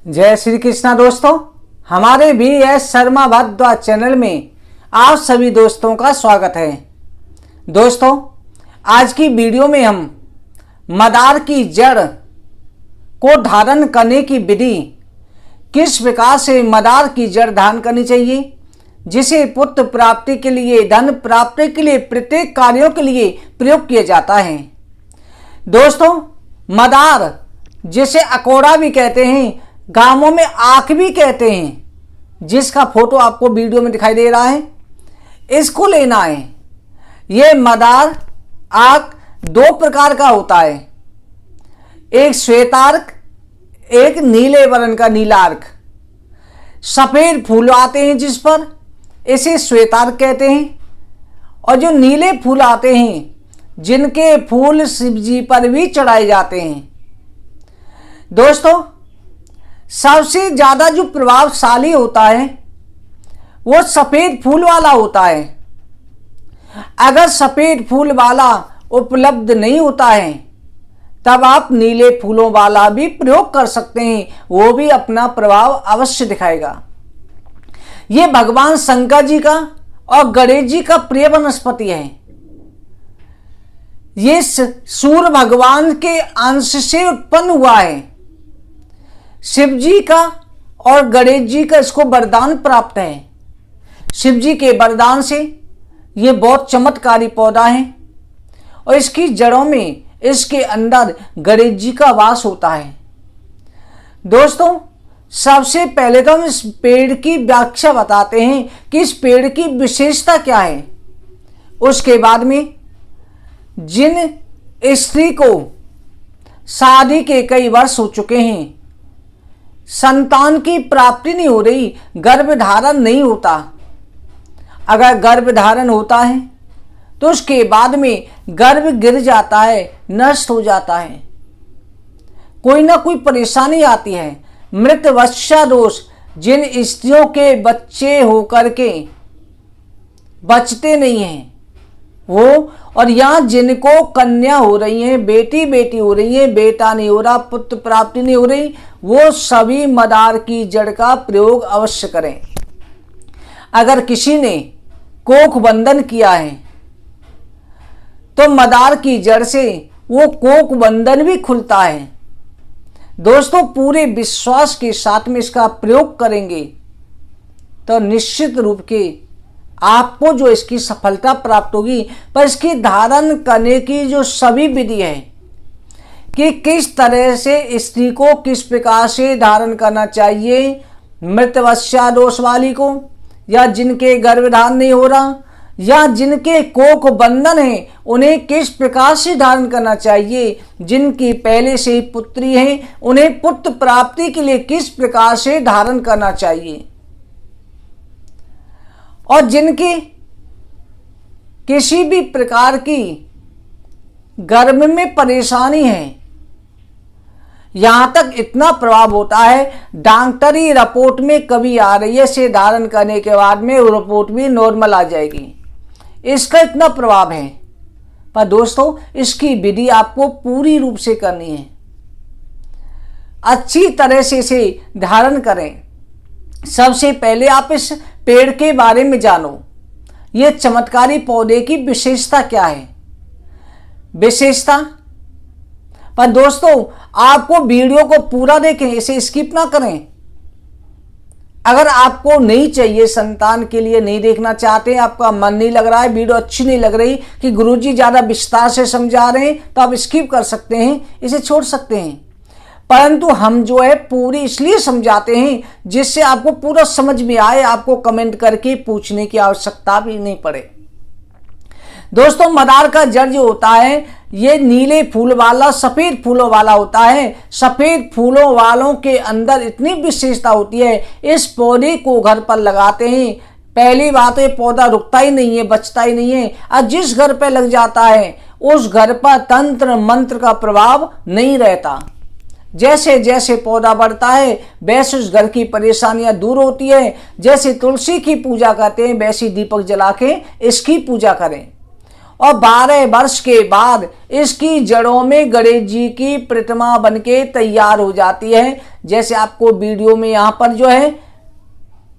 जय श्री कृष्णा दोस्तों, हमारे BS शर्मा भारद्वाज चैनल में आप सभी दोस्तों का स्वागत है। दोस्तों, आज की वीडियो में हम मदार की जड़ को धारण करने की विधि, किस प्रकार से मदार की जड़ धारण करनी चाहिए, जिसे पुत्र प्राप्ति के लिए, धन प्राप्ति के लिए, प्रत्येक कार्यों के लिए प्रयोग किया जाता है। दोस्तों, मदार जिसे अकोड़ा भी कहते हैं, गांवों में आंख भी कहते हैं, जिसका फोटो आपको वीडियो में दिखाई दे रहा है, इसको लेना है। ये मदार आंख दो प्रकार का होता है, एक श्वेतार्क, एक नीले वर्ण का नीलार्क। सफेद फूल आते हैं जिस पर, इसे श्वेतार्क कहते हैं। और जो नीले फूल आते हैं, जिनके फूल शिव जी पर भी चढ़ाए जाते हैं। दोस्तों, सबसे ज्यादा जो प्रभावशाली होता है वो सफेद फूल वाला होता है। अगर सफेद फूल वाला उपलब्ध नहीं होता है, तब आप नीले फूलों वाला भी प्रयोग कर सकते हैं, वो भी अपना प्रभाव अवश्य दिखाएगा। ये भगवान शंकर जी का और गणेश जी का प्रिय वनस्पति है। ये सूर्य भगवान के अंश से उत्पन्न हुआ है। शिव जी का और गणेश जी का इसको वरदान प्राप्त है। शिव जी के वरदान से ये बहुत चमत्कारी पौधा है और इसकी जड़ों में, इसके अंदर गणेश जी का वास होता है। दोस्तों, सबसे पहले तो हम इस पेड़ की व्याख्या बताते हैं कि इस पेड़ की विशेषता क्या है। उसके बाद में जिन स्त्री को शादी के कई वर्ष हो चुके हैं, संतान की प्राप्ति नहीं हो रही, गर्भधारण नहीं होता, अगर गर्भधारण होता है तो उसके बाद में गर्भ गिर जाता है, नष्ट हो जाता है, कोई ना कोई परेशानी आती है, मृत वत्सा दोष, जिन स्त्रियों के बच्चे होकर के बचते नहीं हैं वो, और यहाँ जिनको कन्या हो रही है, बेटी बेटी हो रही है, बेटा नहीं हो रहा, पुत्र प्राप्ति नहीं हो रही, वो सभी मदार की जड़ का प्रयोग अवश्य करें। अगर किसी ने कोख बंधन किया है तो मदार की जड़ से वो कोख बंधन भी खुलता है। दोस्तों, पूरे विश्वास के साथ में इसका प्रयोग करेंगे तो निश्चित रूप के आपको जो इसकी सफलता प्राप्त होगी। पर इसकी धारण करने की जो सभी विधि है कि किस तरह से स्त्री को किस प्रकार से धारण करना चाहिए, मृतवत्सा दोष वाली को, या जिनके गर्भधारण नहीं हो रहा, या जिनके कोख बंधन है, उन्हें किस प्रकार से धारण करना चाहिए, जिनकी पहले से ही पुत्री है, उन्हें पुत्र प्राप्ति के लिए किस प्रकार से धारण करना चाहिए, और जिनकी किसी भी प्रकार की गर्भ में परेशानी है, यहां तक इतना प्रभाव होता है, डॉक्टरी रिपोर्ट में कभी आ रही है, इसे धारण करने के बाद में वो रिपोर्ट भी नॉर्मल आ जाएगी, इसका इतना प्रभाव है। पर दोस्तों, इसकी विधि आपको पूरी रूप से करनी है, अच्छी तरह से इसे धारण करें। सबसे पहले आप इस पेड़ के बारे में जानो, ये चमत्कारी पौधे की विशेषता क्या है। विशेषता पर दोस्तों, आपको वीडियो को पूरा देखें, इसे स्किप ना करें। अगर आपको नहीं चाहिए, संतान के लिए नहीं देखना चाहते, आपका मन नहीं लग रहा है, वीडियो अच्छी नहीं लग रही कि गुरुजी ज्यादा विस्तार से समझा रहे हैं, तो आप स्किप कर सकते हैं, इसे छोड़ सकते हैं। परंतु हम जो है पूरी इसलिए समझाते हैं जिससे आपको पूरा समझ में आए, आपको कमेंट करके पूछने की आवश्यकता भी नहीं पड़े। दोस्तों, मदार का जड़ जो होता है, ये नीले फूल वाला, सफेद फूलों वाला होता है। सफेद फूलों वालों के अंदर इतनी विशेषता होती है, इस पौधे को घर पर लगाते हैं, पहली बात, ये पौधा रुकता ही नहीं है, बचता ही नहीं है, और जिस घर पर लग जाता है उस घर पर तंत्र मंत्र का प्रभाव नहीं रहता। जैसे जैसे पौधा बढ़ता है वैसे उस घर की परेशानियां दूर होती है। जैसे तुलसी की पूजा करते हैं, वैसी दीपक जला के इसकी पूजा करें। और 12 वर्ष के बाद इसकी जड़ों में गणेश जी की प्रतिमा बनके तैयार हो जाती है। जैसे आपको वीडियो में यहां पर जो है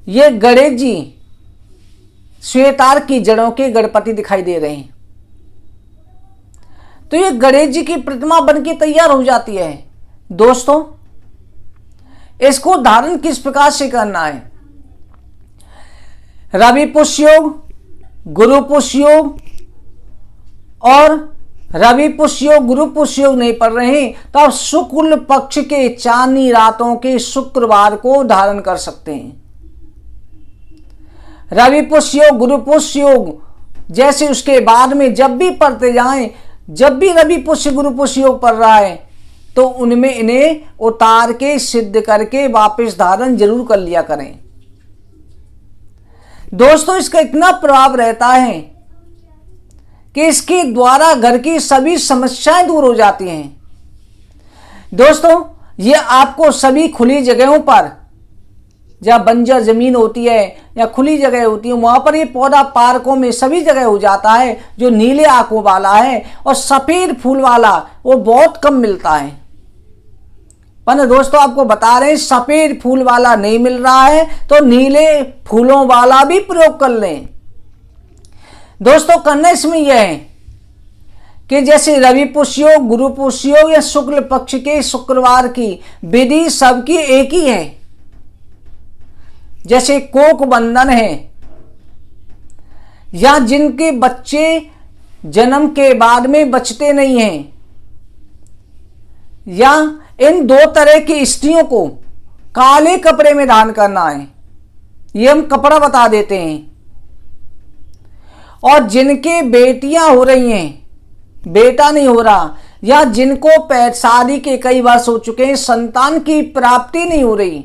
ये गणेश जी श्वेतार की जड़ों के गणपति दिखाई दे रहे हैं। तो ये गणेश जी की प्रतिमा बनके तैयार हो जाती है। दोस्तों, इसको धारण किस प्रकार से करना है? रवि पुष्य योग, गुरु पुष्य योग और रवि पुष्य योग, गुरु पुष्य योग नहीं पढ़ रहे हैं तो आप शुक्ल पक्ष के चांदनी रातों के शुक्रवार को धारण कर सकते हैं। रवि पुष्य योग, गुरु पुष्य योग जैसे उसके बाद में जब भी पढ़ते जाएं, जब भी रवि पुष्य गुरु पुष्य योग पढ़ रहा है तो उनमें इन्हें उतार के सिद्ध करके वापस धारण जरूर कर लिया करें। दोस्तों, इसका इतना प्रभाव रहता है कि इसके द्वारा घर की सभी समस्याएं दूर हो जाती हैं। दोस्तों, ये आपको सभी खुली जगहों पर, जहां बंजर जमीन होती है या खुली जगह होती है, वहां पर ये पौधा पार्कों में सभी जगह हो जाता है। जो नीले आंखों वाला है और सफेद फूल वाला वो बहुत कम मिलता है। पर दोस्तों, आपको बता रहे हैं सफेद फूल वाला नहीं मिल रहा है तो नीले फूलों वाला भी प्रयोग कर लें। दोस्तों, करना इसमें यह है कि जैसे रवि पुष्य योग, गुरु पुष्य योग या शुक्ल पक्ष के शुक्रवार की विधि सबकी एक ही है। जैसे कोक बंधन है या जिनके बच्चे जन्म के बाद में बचते नहीं हैं, या इन 2 तरह की स्त्रियों को काले कपड़े में दान करना है, ये हम कपड़ा बता देते हैं। और जिनके बेटियां हो रही हैं, बेटा नहीं हो रहा, या जिनको शादी के कई वर्ष हो चुके हैं, संतान की प्राप्ति नहीं हो रही,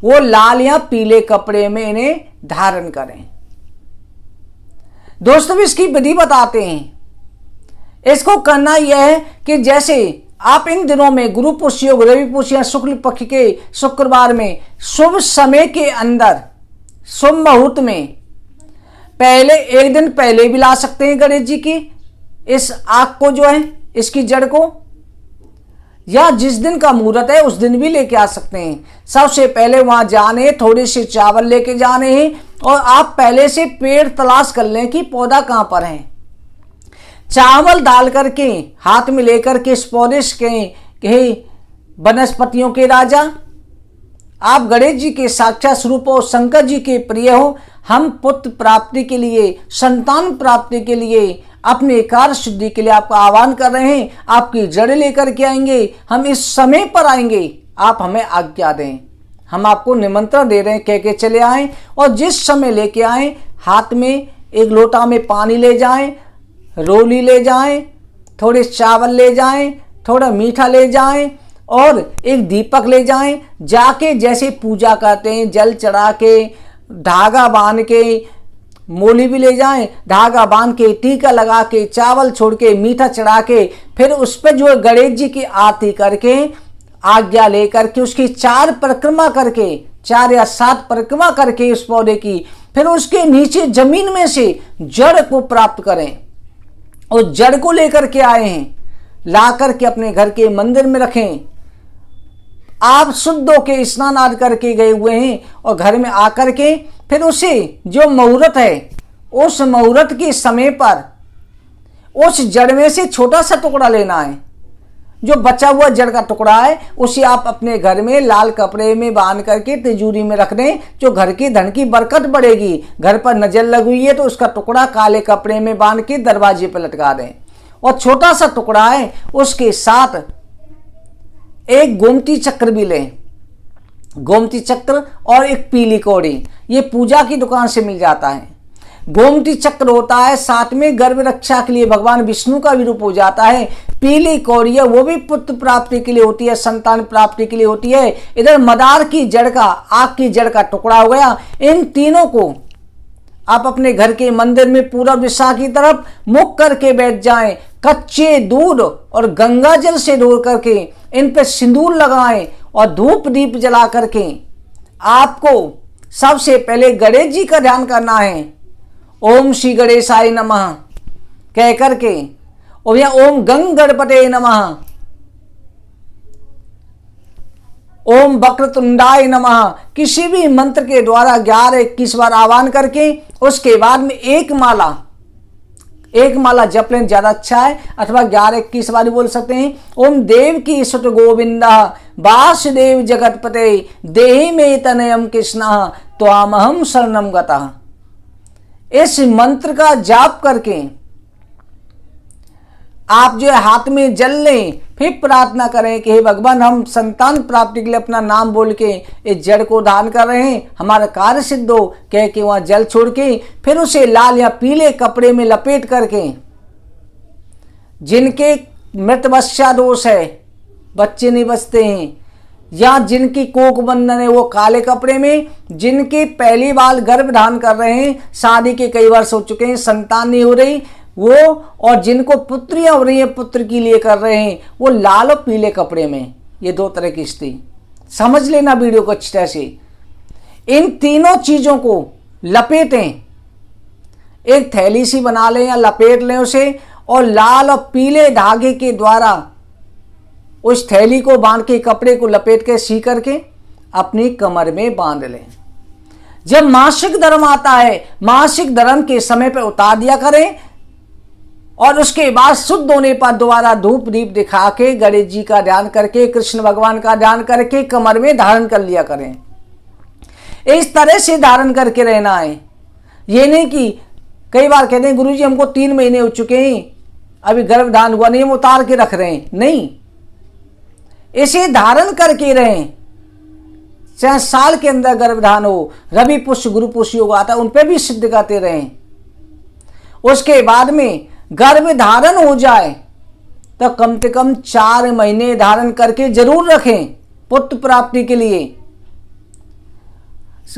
वो लाल या पीले कपड़े में इन्हें धारण करें। दोस्तों, इसकी विधि बताते हैं। इसको करना यह है कि जैसे आप इन दिनों में गुरु पुष्य योग, रवि पुष्य या शुक्ल पक्ष के शुक्रवार में शुभ समय के अंदर, शुभ मुहूर्त में पहले 1 दिन पहले भी ला सकते हैं गणेश जी की इस आग को, जो है इसकी जड़ को, या जिस दिन का मुहूर्त है उस दिन भी लेके आ सकते हैं। सबसे पहले वहां जाने, थोड़े से चावल लेके जाने हैं और आप पहले से पेड़ तलाश कर लें कि पौधा कहां पर है। चावल डाल करके हाथ में लेकर के इस पौधे के वनस्पतियों के राजा, आप गणेश जी के साक्षात स्वरूप हो, शंकर जी के प्रिय हो, हम पुत्र प्राप्ति के लिए, संतान प्राप्ति के लिए, अपने कार्य सिद्धि के लिए आपका आह्वान कर रहे हैं। आपकी जड़ लेकर के आएंगे, हम इस समय पर आएंगे, आप हमें आज्ञा दें। हम आपको निमंत्रण दे रहे हैं, कह के चले आएं और जिस समय लेके आएं हाथ में 1 लोटा में पानी ले जाएं, रोली ले जाएं, थोड़े चावल ले जाएं, थोड़ा मीठा ले जाएं और एक दीपक ले जाएं। जाके जैसे पूजा करते हैं, जल चढ़ा के, धागा बांध के, मोली भी ले जाएं, धागा बांध के, टीका लगा के, चावल छोड़ के, मीठा चढ़ा के, फिर उस पर जो गणेश जी की आरती करके, आज्ञा लेकर के उसकी 4 परिक्रमा करके, 4 या 7 परिक्रमा करके उस पौधे की, फिर उसके नीचे जमीन में से जड़ को प्राप्त करें। और जड़ को लेकर के आए हैं, ला करके अपने घर के मंदिर में रखें। आप शुद्ध होके स्नान आदि करके गए हुए हैं और घर में आकर के फिर उसे जो मुहूर्त है, उस मुहूर्त के समय पर उस जड़ में से छोटा सा टुकड़ा लेना है। जो बचा हुआ जड़ का टुकड़ा है उसे आप अपने घर में लाल कपड़े में बांध करके तिजोरी में रख दें। जो घर की धन की बरकत बढ़ेगी, घर पर नजर लगी हुई है तो उसका टुकड़ा काले कपड़े में बांध के दरवाजे पर लटका दें। और छोटा सा टुकड़ा है उसके साथ एक गोमती चक्र भी लें, गोमती चक्र और एक पीली कौड़ी, ये पूजा की दुकान से मिल जाता है। गोमती चक्र होता है, साथ में गर्भ रक्षा के लिए भगवान विष्णु का भी रूप हो जाता है। पीली कौड़ी है, वो भी पुत्र प्राप्ति के लिए होती है, संतान प्राप्ति के लिए होती है। इधर मदार की जड़ का, आग की जड़ का टुकड़ा हो गया। इन तीनों को आप अपने घर के मंदिर में पूर्व दिशा की तरफ मुख करके बैठ जाएं। कच्चे दूध और गंगा जल से धो करके इन पे सिंदूर लगाएं और धूप दीप जला करके आपको सबसे पहले गणेश जी का ध्यान करना है। ओम श्री गणेशाय नमः, कह करके, और या ओम गंग गणपते नमः, ओम वक्रतुंडाय नमः, किसी भी मंत्र के द्वारा 11-21 बार आह्वान करके उसके बाद में एक माला जप लें, ज्यादा अच्छा है, अथवा 11-21 बार बोल सकते हैं। ओम देव की सुत गोविंदा वासुदेव जगतपते देहि में तनयम कृष्ण त्वामहम शरणम गतः। इस मंत्र का जाप करके आप जो है हाथ में जल लें, फिर प्रार्थना करें कि हे भगवान, हम संतान प्राप्ति के लिए अपना नाम बोल के इस जड़ को दान कर रहे हैं, हमारा कार्य सिद्ध हो, कह के वहां जल छोड़ के फिर उसे लाल या पीले कपड़े में लपेट करके, जिनके मृतवस्या दोष है, बच्चे नहीं बचते हैं, या जिनकी कोख बंधन है वो काले कपड़े में, जिनके पहली बार गर्भ धारण कर रहे हैं, शादी के कई वर्ष हो चुके हैं, संतान नहीं हो रही वो, और जिनको पुत्रियां हो रही हैं, पुत्र के लिए कर रहे हैं, वो लाल और पीले कपड़े में। ये 2 तरह की स्थिति, समझ लेना वीडियो को अच्छी तरह से। इन तीनों चीजों को लपेटें, एक थैली सी बना लें या लपेट लें उसे, और लाल और पीले धागे के द्वारा उस थैली को बांध के, कपड़े को लपेट के सी करके अपनी कमर में बांध लें। जब मासिक धर्म आता है, मासिक धर्म के समय पर उतार दिया करें, और उसके बाद शुद्ध होने पर दोबारा धूप दीप दिखा के गणेश जी का ध्यान करके, कृष्ण भगवान का ध्यान करके कमर में धारण कर लिया करें। इस तरह से धारण करके रहना है। ये नहीं कि कई बार कहते हैं गुरुजी हमको 3 महीने हो चुके हैं, अभी गर्भधान हुआ नहीं, हम उतार के रख रहे हैं। नहीं, इसे धारण करके रहें। चाहे साल के अंदर गर्भधान हो, रवि पुष्य गुरु पुष्य योग आता है, उन पर भी सिद्ध करते रहें। उसके बाद में गर्भ धारण हो जाए तो कम से कम 4 महीने धारण करके जरूर रखें, पुत्र प्राप्ति के लिए,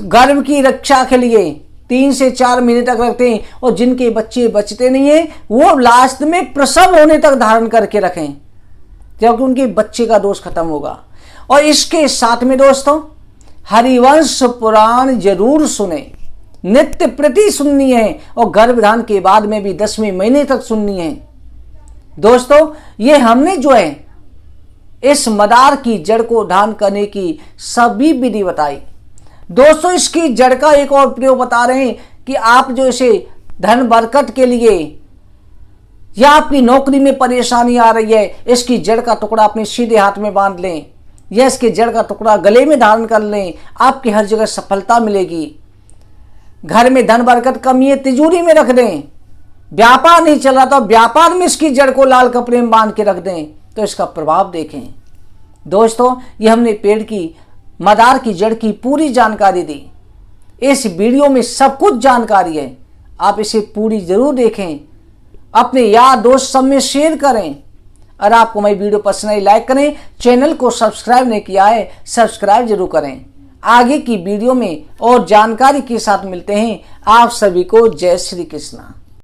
गर्भ की रक्षा के लिए 3 से 4 महीने तक रखते हैं। और जिनके बच्चे बचते नहीं है वो लास्ट में प्रसव होने तक धारण करके रखें, क्योंकि उनके बच्चे का दोष खत्म होगा। और इसके साथ में दोस्तों हरिवंश पुराण जरूर सुने, नित्य प्रति सुननी है, और गर्भधान के बाद में भी 10वें महीने तक सुननी है। दोस्तों ये हमने जो है इस मदार की जड़ को धारण करने की सभी विधि बताई। दोस्तों इसकी जड़ का एक और प्रयोग बता रहे हैं कि आप जो इसे धन बरकत के लिए, या आपकी नौकरी में परेशानी आ रही है, इसकी जड़ का टुकड़ा अपने सीधे हाथ में बांध लें, या इसके जड़ का टुकड़ा गले में धारण कर लें, आपकी हर जगह सफलता मिलेगी। घर में धन बरकत कमी है, तिजोरी में रख दें। व्यापार नहीं चल रहा तो व्यापार में इसकी जड़ को लाल कपड़े में बांध के रख दें, तो इसका प्रभाव देखें। दोस्तों ये हमने पेड़ की मदार की जड़ की पूरी जानकारी दी। इस वीडियो में सब कुछ जानकारी है, आप इसे पूरी जरूर देखें, अपने यार दोस्त सब में शेयर करें। और आपको मेरी वीडियो पसंद आई लाइक करें, चैनल को सब्सक्राइब नहीं किया है सब्सक्राइब जरूर करें। आगे की वीडियो में और जानकारी के साथ मिलते हैं। आप सभी को जय श्री कृष्ण।